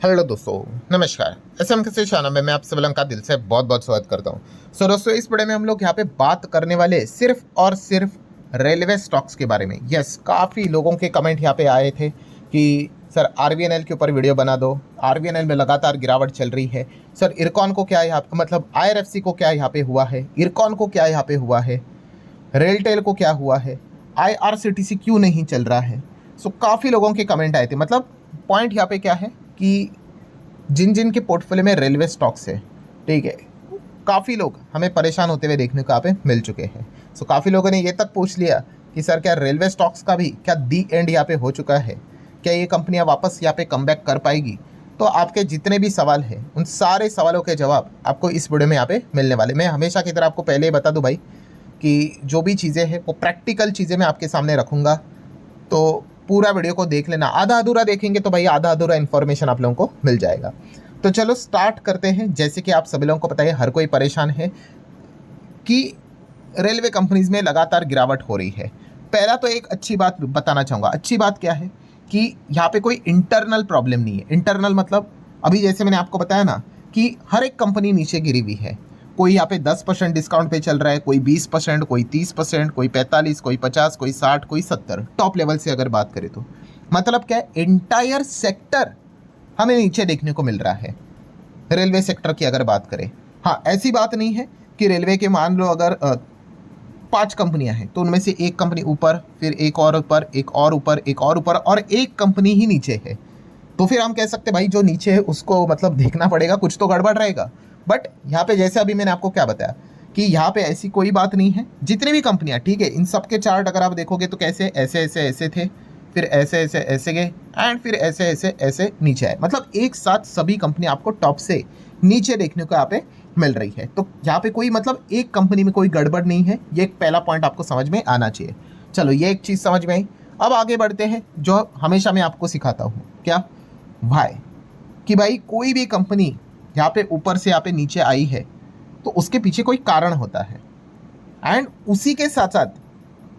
Hello दोस्तों, नमस्कार। SM किसी चैनल में मैं आप सभी का दिल से बहुत बहुत स्वागत करता हूं। सो दोस्तों, इस वीडियो में हम लोग यहाँ पे बात करने वाले सिर्फ और सिर्फ रेलवे स्टॉक्स के बारे में। यस, काफ़ी लोगों के कमेंट यहाँ पे आए थे कि सर आरवीएनएल के ऊपर वीडियो बना दो, आरवीएनएल में लगातार गिरावट चल रही है। सर इरकॉन को क्या यहाँ मतलब आईआरएफसी को क्या यहाँ पे हुआ है, इरकॉन को क्या यहाँ पे हुआ है, रेलटेल को क्या हुआ है, आईआरसीटीसी क्यों नहीं चल रहा है। सो काफ़ी लोगों के कमेंट आए थे। मतलब पॉइंट यहाँ पे क्या है कि जिन जिन के पोर्टफोलियो में रेलवे स्टॉक्स है, ठीक है, काफ़ी लोग हमें परेशान होते हुए देखने को यहाँ पे मिल चुके हैं। सो काफ़ी लोगों ने ये तक पूछ लिया कि सर क्या रेलवे स्टॉक्स का भी क्या दी एंड यहाँ पे हो चुका है, क्या ये कंपनियाँ वापस यहाँ पे कमबैक कर पाएगी। तो आपके जितने भी सवाल हैं उन सारे सवालों के जवाब आपको इस वीडियो में यहाँ पे मिलने वाले। मैं हमेशा की तरह आपको पहले ही बता दूँ भाई कि जो भी चीज़ें हैं वो प्रैक्टिकल चीज़ें मैं आपके सामने रखूँगा, तो पूरा वीडियो को देख लेना। आधा अधूरा देखेंगे तो भाई आधा अधूरा इन्फॉर्मेशन आप लोगों को मिल जाएगा। तो चलो स्टार्ट करते हैं। जैसे कि आप सभी लोगों को पता है, हर कोई परेशान है कि रेलवे कंपनीज में लगातार गिरावट हो रही है। पहला तो एक अच्छी बात बताना चाहूँगा। अच्छी बात क्या है कि यहाँ पे कोई इंटरनल प्रॉब्लम नहीं है। इंटरनल मतलब अभी जैसे मैंने आपको बताया ना कि हर एक कंपनी नीचे गिरी हुई है। कोई यहाँ पे 10% डिस्काउंट पे चल रहा है, कोई 20%, कोई 30%, कोई 45%, कोई 50%, कोई 60%, कोई 70%। टॉप लेवल से अगर बात करें तो मतलब क्या है, एंटायर सेक्टर हमें नीचे देखने को मिल रहा है। रेलवे सेक्टर की अगर बात करें, हाँ, ऐसी बात नहीं है कि रेलवे के मान लो अगर 5 कंपनियां हैं तो उनमें से एक कंपनी ऊपर, फिर एक और ऊपर, एक और ऊपर, एक और ऊपर, और एक कंपनी ही नीचे है, तो फिर हम कह सकते भाई जो नीचे है उसको मतलब देखना पड़ेगा, कुछ तो गड़बड़ रहेगा। बट यहाँ पे जैसे अभी मैंने आपको क्या बताया कि यहाँ पे ऐसी कोई बात नहीं है। जितनी भी कंपनियाँ, ठीक है, इन सब के चार्ट अगर आप देखोगे तो कैसे ऐसे ऐसे ऐसे थे, फिर ऐसे ऐसे ऐसे गए, एंड फिर ऐसे ऐसे ऐसे नीचे आए। मतलब एक साथ सभी कंपनी आपको टॉप से नीचे देखने को यहाँ पे मिल रही है। तो यहाँ पे कोई मतलब एक कंपनी में कोई गड़बड़ नहीं है। ये एक पहला पॉइंट आपको समझ में आना चाहिए। चलो, ये एक चीज़ समझ में आई। अब आगे बढ़ते हैं। जो हमेशा मैं आपको सिखाता हूँ, क्या भाई, कि भाई कोई भी कंपनी यहाँ पे ऊपर से यहाँ पे नीचे आई है तो उसके पीछे कोई कारण होता है। एंड उसी के साथ साथ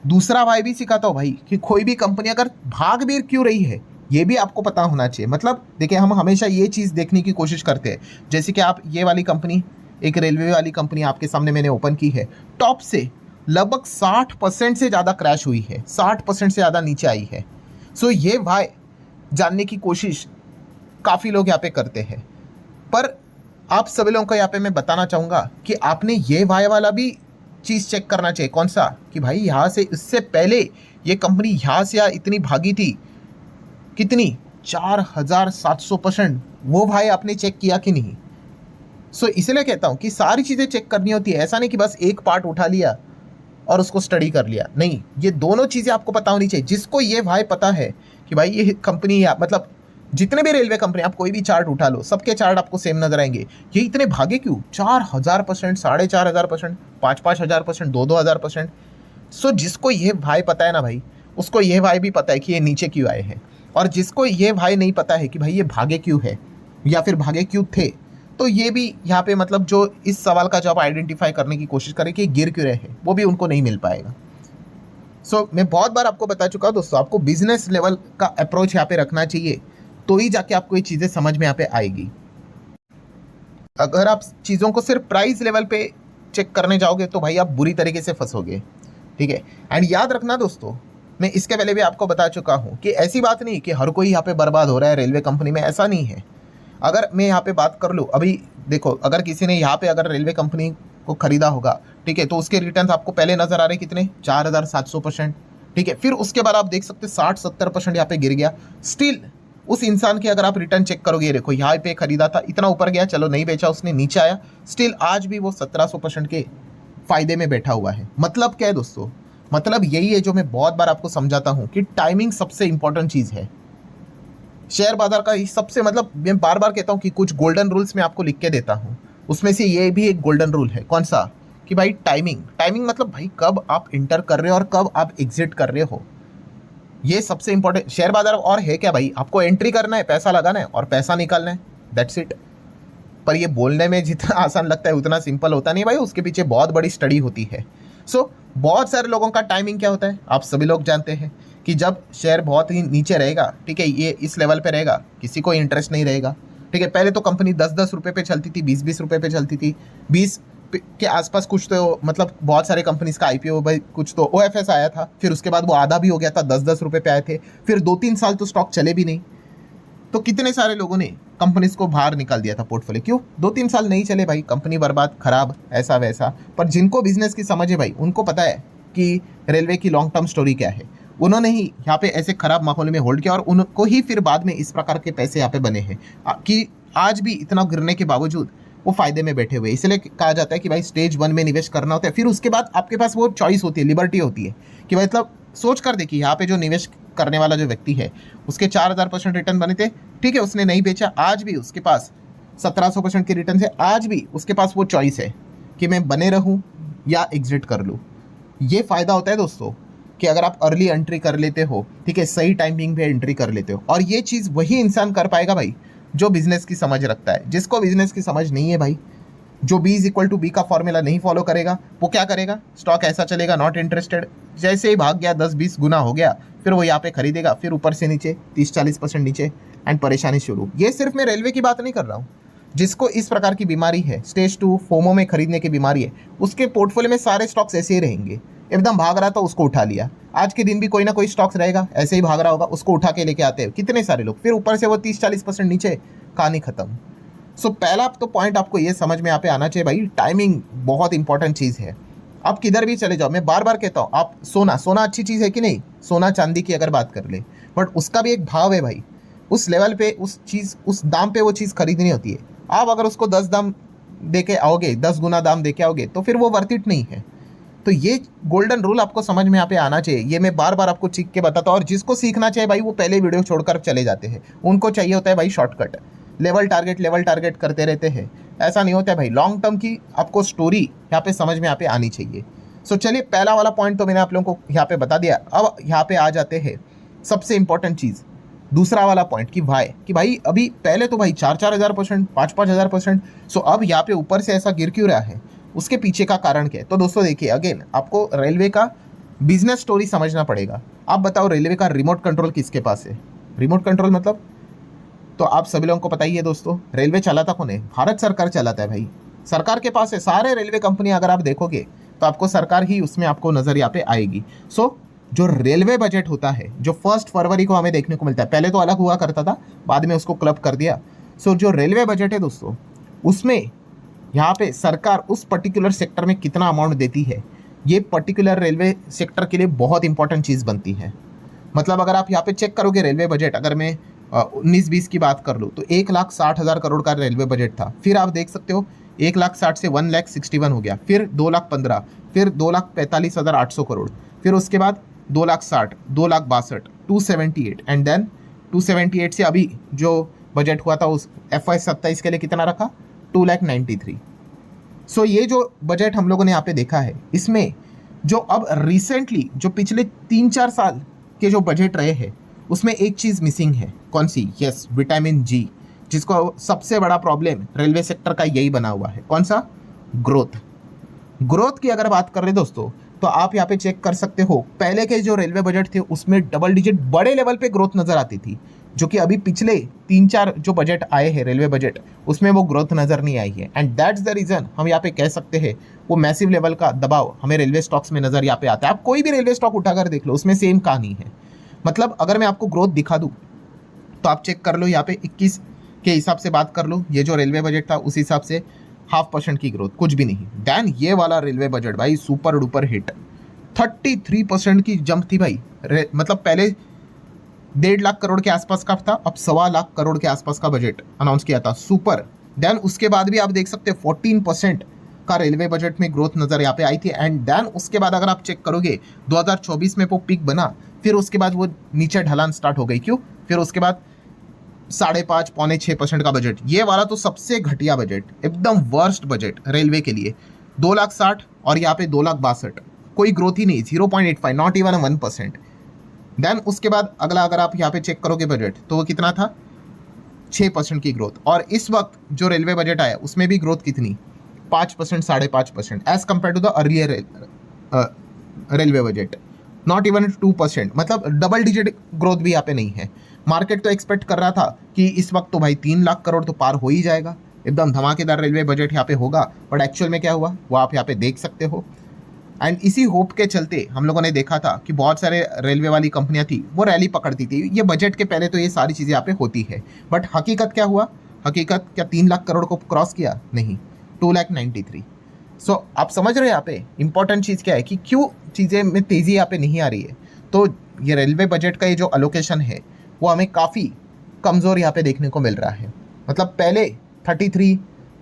दूसरा भाई भी सिखाता हूँ भाई कि कोई भी कंपनी अगर भाग भी क्यों रही है ये भी आपको पता होना चाहिए। मतलब देखिए, हम हमेशा ये चीज़ देखने की कोशिश करते हैं। जैसे कि आप ये वाली कंपनी, एक रेलवे वाली कंपनी आपके सामने मैंने ओपन की है, टॉप से लगभग 60% से ज़्यादा क्रैश हुई है, 60% से ज़्यादा नीचे आई है। सो ये भाई जानने की कोशिश काफ़ी लोग यहाँ पे करते हैं। पर आप सभी लोगों को यहाँ पे मैं बताना चाहूँगा कि आपने ये वाई वाला भी चीज़ चेक करना चाहिए। कौन सा? कि भाई यहाँ से इससे पहले ये कंपनी यहाँ से इतनी भागी थी, कितनी, 4700%। वो भाई आपने चेक किया कि नहीं? सो इसलिए कहता हूँ कि सारी चीज़ें चेक करनी होती है। ऐसा नहीं कि बस एक पार्ट उठा लिया और उसको स्टडी कर लिया। नहीं, ये दोनों चीज़ें आपको पता होनी चाहिए। जिसको ये भाई पता है कि भाई ये कंपनी, मतलब जितने भी रेलवे कंपनी, आप कोई भी चार्ट उठा लो, सबके चार्ट आपको सेम नजर आएंगे। ये इतने भागे क्यों? 4000%, 4500%, 5000%, 2000%। सो जिसको ये भाई पता है ना भाई, उसको ये भाई भी पता है कि ये नीचे क्यों आए हैं। और जिसको ये भाई नहीं पता है कि भाई ये भागे क्यों है या फिर भागे क्यों थे, तो ये भी यहाँ पे मतलब जो इस सवाल का जवाब आइडेंटिफाई करने की कोशिश करें कि गिर क्यों रहे हैं, वो भी उनको नहीं मिल पाएगा। सो मैं बहुत बार आपको बता चुका हूँ दोस्तों, आपको बिजनेस लेवल का अप्रोच यहाँ पे रखना चाहिए, तो ही जाके आपको ये चीज़ें समझ में यहाँ पे आएगी। अगर आप चीज़ों को सिर्फ प्राइस लेवल पे चेक करने जाओगे तो भाई आप बुरी तरीके से फंसोगे, ठीक है। एंड याद रखना दोस्तों, मैं इसके पहले भी आपको बता चुका हूँ कि ऐसी बात नहीं कि हर कोई यहाँ पे बर्बाद हो रहा है रेलवे कंपनी में, ऐसा नहीं है। अगर मैं यहाँ पे बात कर लूँ, अभी देखो, अगर किसी ने यहाँ पे अगर रेलवे कंपनी को खरीदा होगा, ठीक है, तो उसके रिटर्न आपको पहले नजर आ रहे हैं कितने, 4700%, ठीक है। फिर उसके बाद आप देख सकते 60-70% यहाँ पे गिर गया। स्टिल उस इंसान के अगर आप रिटर्न चेक करोगे, देखो यहाँ पे खरीदा था, इतना ऊपर गया, चलो नहीं बेचा उसने, नीचे आया, स्टिल आज भी वो 1700% के फायदे में बैठा हुआ है। मतलब क्या है दोस्तों? मतलब यही है जो मैं बहुत बार आपको समझाता हूँ कि टाइमिंग सबसे इंपॉर्टेंट चीज़ है शेयर बाजार का। सबसे मतलब मैं बार बार कहता हूँ कि कुछ गोल्डन रूल्स मैं आपको लिख के देता हूँ, उसमें से ये भी एक गोल्डन रूल है। कौन सा? कि भाई टाइमिंग मतलब भाई कब आप इंटर कर रहे हो और कब आप एग्जिट कर रहे हो, ये सबसे इंपॉर्टेंट शेयर बाजार। और है क्या भाई, आपको एंट्री करना है, पैसा लगाना है और पैसा निकालना है, दैट्स इट। पर ये बोलने में जितना आसान लगता है उतना सिंपल होता नहीं भाई, उसके पीछे बहुत बड़ी स्टडी होती है। सो बहुत सारे लोगों का टाइमिंग क्या होता है, आप सभी लोग जानते हैं कि जब शेयर बहुत ही नीचे रहेगा, ठीक है, ये इस लेवल पे रहेगा, किसी को इंटरेस्ट नहीं रहेगा, ठीक है, पहले तो कंपनी 10-10 रुपए पे चलती थी, 20-20 रुपए पे चलती थी, 20 के आसपास कुछ तो मतलब बहुत सारे कंपनीज का आईपीओ भाई, कुछ तो ओएफएस आया था, फिर उसके बाद वो आधा भी हो गया था, 10-10 रुपए पे आए थे, फिर 2-3 साल तो स्टॉक चले भी नहीं। तो कितने सारे लोगों ने कंपनीज को बाहर निकाल दिया था पोर्टफोलियो, क्यों? 2-3 साल नहीं चले भाई, कंपनी बर्बाद, खराब, ऐसा वैसा। पर जिनको बिजनेस की समझ है भाई, उनको पता है कि रेलवे की लॉन्ग टर्म स्टोरी क्या है, उन्होंने ही यहाँ पे ऐसे खराब माहौल में होल्ड किया और उनको ही फिर बाद में इस प्रकार के पैसे यहाँ पे बने हैं कि आज भी इतना गिरने के बावजूद वो फायदे में बैठे हुए। इसलिए कहा जाता है कि भाई स्टेज 1 में निवेश करना होता है, फिर उसके बाद आपके पास वो चॉइस होती है, लिबर्टी होती है कि मतलब सोच कर देखिए, यहाँ पे जो निवेश करने वाला जो व्यक्ति है उसके 4000% रिटर्न बने थे, ठीक है, उसने नहीं बेचा, आज भी उसके पास 1700% के रिटर्न है, आज भी उसके पास वो चॉइस है कि मैं बने रहूँ या एग्जिट कर लूँ। ये फ़ायदा होता है दोस्तों कि अगर आप अर्ली एंट्री कर लेते हो, ठीक है, सही टाइमिंग पे एंट्री कर लेते हो। और ये चीज़ वही इंसान कर पाएगा भाई जो बिजनेस की समझ रखता है। जिसको बिजनेस की समझ नहीं है भाई, जो B = B का फॉर्मूला नहीं फॉलो करेगा, वो क्या करेगा, स्टॉक ऐसा चलेगा, नॉट इंटरेस्टेड, जैसे ही भाग गया 10-20 गुना हो गया, फिर वो यहाँ पे खरीदेगा, फिर ऊपर से नीचे 30-40% नीचे, एंड परेशानी शुरू। ये सिर्फ मैं रेलवे की बात नहीं कर रहा हूँ, जिसको इस प्रकार की बीमारी है, स्टेज 2 फोमो में खरीदने की बीमारी है, उसके पोर्टफोलियो में सारे स्टॉक्स ऐसे ही रहेंगे। एकदम भाग रहा था, उसको उठा लिया, आज के दिन भी कोई ना कोई स्टॉक्स रहेगा ऐसे ही भाग रहा होगा, उसको उठा के लेके आते हैं कितने सारे लोग, फिर ऊपर से वो 30-40% नीचे, कहानी खत्म। सो पहला तो पॉइंट आपको ये समझ में यहाँ पे आना चाहिए भाई, टाइमिंग बहुत इंपॉर्टेंट चीज़ है। आप किधर भी चले जाओ, मैं बार बार कहता हूँ, आप सोना अच्छी चीज़ है कि नहीं, सोना चांदी की अगर बात कर ले, बट उसका भी एक भाव है भाई, उस लेवल पे उस दाम पे वो चीज़ खरीदनी होती है। आप अगर उसको 10 दाम दे के आओगे, 10 गुना दाम दे के आओगे, तो फिर वो वर्थ इट नहीं है। तो ये गोल्डन रूल आपको समझ में यहाँ पे आना चाहिए, ये मैं बार बार आपको सीख के बताता हूँ। और जिसको सीखना चाहिए भाई, वो पहले वीडियो छोड़कर चले जाते हैं, उनको चाहिए होता है भाई शॉर्टकट, लेवल टारगेट करते रहते हैं, ऐसा नहीं होता है भाई। लॉन्ग टर्म की आपको स्टोरी यहाँ पे समझ में यहाँ पे आनी चाहिए। सो चलिए, पहला वाला पॉइंट तो मैंने आप लोगों को यहाँ पे बता दिया। अब यहाँ पे आ जाते हैं सबसे इंपॉर्टेंट चीज़, दूसरा वाला पॉइंट कि वाई, कि भाई अभी पहले तो भाई 4-4 हज़ार%, 5-5 हज़ार%, सो अब यहाँ पे ऊपर से ऐसा गिर क्यों रहा है, उसके पीछे का कारण क्या है? तो दोस्तों देखिए, अगेन आपको रेलवे का बिजनेस स्टोरी समझना पड़ेगा। आप बताओ, रेलवे का रिमोट कंट्रोल किसके पास है? रिमोट कंट्रोल मतलब तो आप सभी लोगों को पता ही है दोस्तों, रेलवे चलाता कौन है? भारत सरकार चलाता है भाई, सरकार के पास है। सारे रेलवे कंपनी अगर आप देखोगे तो आपको सरकार ही उसमें आपको नजर यहाँ पे आएगी। सो जो रेलवे बजट होता है, जो 1 फरवरी को हमें देखने को मिलता है, पहले तो अलग हुआ करता था, बाद में उसको क्लब कर दिया। सो जो रेलवे बजट है दोस्तों, उसमें यहाँ पे सरकार उस पर्टिकुलर सेक्टर में कितना अमाउंट देती है, ये पर्टिकुलर रेलवे सेक्टर के लिए बहुत इंपॉर्टेंट चीज़ बनती है। मतलब अगर आप यहाँ पे चेक करोगे रेलवे बजट, अगर मैं 19-20 की बात कर लूँ तो 1,60,000 करोड़ का रेलवे बजट था। फिर आप देख सकते हो 1,60,000 से 1,61 हो गया, फिर 2,15,000, फिर 2,45,800 करोड़, फिर उसके बाद 2,60,000, 2,62,000, 278, एंड देन 278 से अभी जो बजट हुआ था उस FY 27 के लिए कितना रखा, 2,93,000। सो ये जो बजट हम लोगों ने यहाँ पे देखा है, इसमें जो अब रिसेंटली जो पिछले 3-4 साल के जो बजट रहे हैं, उसमें एक चीज़ मिसिंग है। कौन सी? यस, विटामिन जी, जिसको सबसे बड़ा प्रॉब्लम रेलवे सेक्टर का यही बना हुआ है। कौन सा? ग्रोथ की अगर बात कर रहे दोस्तों, तो आप यहाँ पे चेक कर सकते हो, पहले के जो रेलवे बजट थे उसमें डबल डिजिट बड़े लेवल पे ग्रोथ नजर आती थी, जो कि अभी पिछले 3-4 जो बजट आए हैं रेलवे बजट, उसमें वो ग्रोथ नजर नहीं आई है। एंड दैट्स द रीजन हम यहाँ पे कह सकते हैं वो मैसिव लेवल का दबाव हमें रेलवे स्टॉक्स में नजर यहाँ पे आता है। आप कोई भी रेलवे स्टॉक उठाकर देख लो, उसमें सेम कहानी है। मतलब अगर मैं आपको ग्रोथ दिखा दूँ तो आप चेक कर लो, यहाँ पे 21 के हिसाब से बात कर लो, ये जो रेलवे बजट था उस हिसाब से 0.5% की ग्रोथ, कुछ भी नहीं। देन ये वाला रेलवे बजट भाई सुपर डुपर हिट, 33% की जंप थी भाई। मतलब पहले 1.5 लाख करोड़ के आसपास का था, अब 1.25 लाख करोड़ के आसपास का बजट अनाउंस किया था, सुपर। देन उसके बाद भी आप देख सकते हैं 14% का रेलवे बजट में ग्रोथ नजर यहाँ पे आई थी। एंड देन उसके बाद अगर आप चेक करोगे 2024 में वो पिक बना, फिर उसके बाद वो नीचे ढलान स्टार्ट हो गई। क्यों? फिर उसके बाद 5.5 पौने 6% का बजट, ये वाला तो सबसे घटिया बजट, एकदम वर्स्ट बजट रेलवे के लिए, 2,60,000 और यहाँ पे 2,62,000, कोई ग्रोथ ही नहीं, 0.85, नॉट इवन 1%। देन उसके बाद अगला अगर आप यहाँ पे चेक करोगे बजट, तो वो कितना था, 6% की ग्रोथ। और इस वक्त जो रेलवे बजट आया उसमें भी ग्रोथ कितनी, 5%, 5.5% as compare to the earlier railway budget. Not even 2%, मतलब डबल डिजिट ग्रोथ भी यहाँ पे नहीं है। मार्केट तो एक्सपेक्ट कर रहा था कि इस वक्त तो भाई 3 लाख करोड़ तो पार हो ही जाएगा, एकदम धमाकेदार रेलवे बजट यहाँ पे होगा, बट एक्चुअल में क्या हुआ वो आप यहाँ पे देख सकते हो। एंड इसी होप के चलते हम लोगों ने देखा था कि बहुत सारे रेलवे वाली कंपनियां थी वो रैली पकड़ती थी, ये बजट के पहले तो ये सारी चीज़ें यहाँ पे होती है। बट हकीकत क्या हुआ, हकीकत क्या 3 लाख करोड़ को क्रॉस किया? नहीं, 2,93,000। सो आप समझ रहे हैं यहाँ पे इंपॉर्टेंट चीज़ क्या है कि क्यों चीज़ें में तेज़ी यहाँ पे नहीं आ रही है। तो ये रेलवे बजट का ये जो अलोकेशन है वो हमें काफ़ी कमज़ोर यहाँ पे देखने को मिल रहा है। मतलब पहले 33,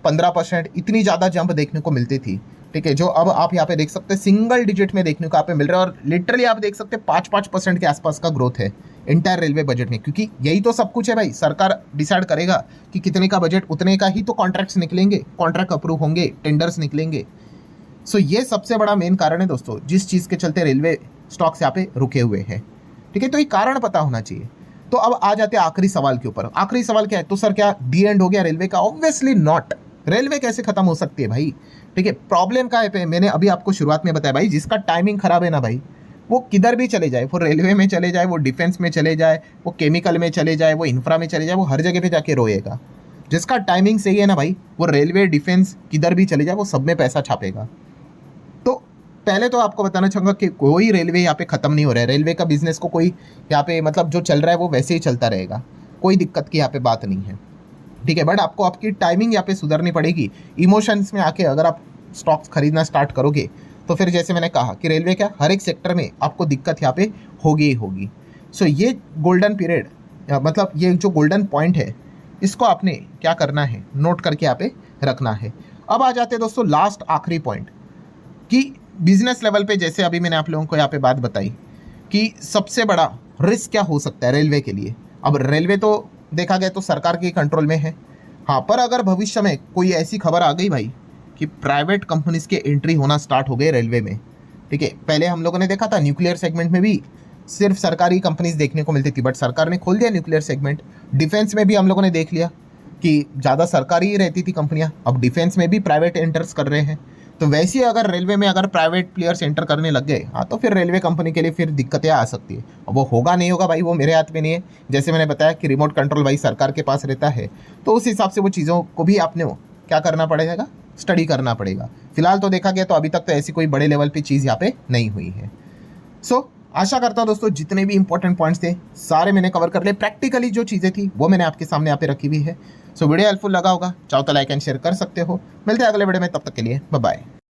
15% इतनी ज़्यादा जंप देखने को मिलती थी, ठीक है, जो अब आप यहाँ पे देख सकते हैं सिंगल डिजिट में देखने को यहाँ पे मिल रहा है। और लिटरली आप देख सकते हैं 5-5% के आसपास का ग्रोथ है इंटायर रेलवे बजट में, क्योंकि यही तो सब कुछ है भाई। सरकार डिसाइड करेगा कि कितने का बजट, उतने का ही तो कॉन्ट्रैक्ट्स निकलेंगे, कॉन्ट्रैक्ट अप्रूव होंगे, टेंडर्स निकलेंगे। सो ये सबसे बड़ा मेन कारण है दोस्तों जिस चीज़ के चलते रेलवे स्टॉक्स यहाँ पे रुके हुए हैं, ठीक है। तो ये कारण पता होना चाहिए। तो अब आ जाते हैं आखिरी सवाल के ऊपर। आखिरी सवाल क्या है? तो सर क्या दी एंड हो गया रेलवे का? Obviously not. रेलवे कैसे खत्म हो सकती है भाई, ठीक है। प्रॉब्लम का है पे मैंने अभी आपको शुरुआत में बताया भाई, जिसका टाइमिंग खराब है ना भाई, वो किधर भी चले जाए, वो रेलवे में चले जाए, वो डिफेंस में चले जाए, वो केमिकल में चले जाए, वो इंफ्रा में चले जाए, वो हर जगह पे जाके रोएगा। जिसका टाइमिंग सही है ना भाई, वो रेलवे डिफेंस किधर भी चले जाए वो सब में पैसा छापेगा। तो पहले तो आपको बताना चाहूँगा कि कोई रेलवे यहाँ पे ख़त्म नहीं हो रहा है। रेलवे का बिजनेस को कोई यहाँ पे मतलब जो चल रहा है वो वैसे ही चलता रहेगा, कोई दिक्कत की यहाँ पे बात नहीं है, ठीक है। बट आपको आपकी टाइमिंग यहाँ पे सुधरनी पड़ेगी। इमोशंस में आके अगर आप स्टॉक्स खरीदना स्टार्ट करोगे तो फिर जैसे मैंने कहा कि रेलवे क्या हर एक सेक्टर में आपको दिक्कत यहाँ पे होगी ही होगी। सो ये गोल्डन पीरियड, मतलब ये जो गोल्डन पॉइंट है, इसको आपने क्या करना है, नोट करके यहाँ पे रखना है। अब आ जाते हैं दोस्तों लास्ट आखिरी पॉइंट कि बिजनेस लेवल पे, जैसे अभी मैंने आप लोगों को यहाँ पे बात बताई कि सबसे बड़ा रिस्क क्या हो सकता है रेलवे के लिए। अब रेलवे तो देखा गया तो सरकार के कंट्रोल में है, हाँ, पर अगर भविष्य में कोई ऐसी खबर आ गई भाई कि प्राइवेट कंपनीज के एंट्री होना स्टार्ट हो गए रेलवे में, ठीक है। पहले हम लोगों ने देखा था न्यूक्लियर सेगमेंट में भी सिर्फ सरकारी कंपनीज देखने को मिलती थी, बट सरकार ने खोल दिया न्यूक्लियर सेगमेंट। डिफेंस में भी हम लोगों ने देख लिया कि ज़्यादा सरकारी ही रहती थी कंपनियां, अब डिफेंस में भी प्राइवेट एंटर्स कर रहे हैं। तो वैसे ही अगर रेलवे में अगर प्राइवेट प्लेयर्स एंटर करने लग गए, हाँ, तो फिर रेलवे कंपनी के लिए फिर दिक्कतें आ सकती है। अब वो होगा नहीं होगा भाई, वो मेरे हाथ में नहीं है। जैसे मैंने बताया कि रिमोट कंट्रोल भाई सरकार के पास रहता है, तो उस हिसाब से वो चीज़ों को भी आपने क्या करना पड़ेगा, स्टडी करना पड़ेगा। फिलहाल तो देखा गया तो अभी तक तो ऐसी कोई बड़े लेवल पे चीज़ यहाँ पे नहीं हुई है। सो आशा करता हूँ दोस्तों जितने भी इंपॉर्टेंट पॉइंट्स थे सारे मैंने कवर कर लिए। प्रैक्टिकली जो चीज़ें थी वो मैंने आपके सामने यहाँ पे रखी हुई है। सो वीडियो हेल्पफुल लगा होगा, चाहो तो लाइक एंड शेयर कर सकते हो। मिलते हैं अगले वीडियो में, तब तक के लिए बाय बाय।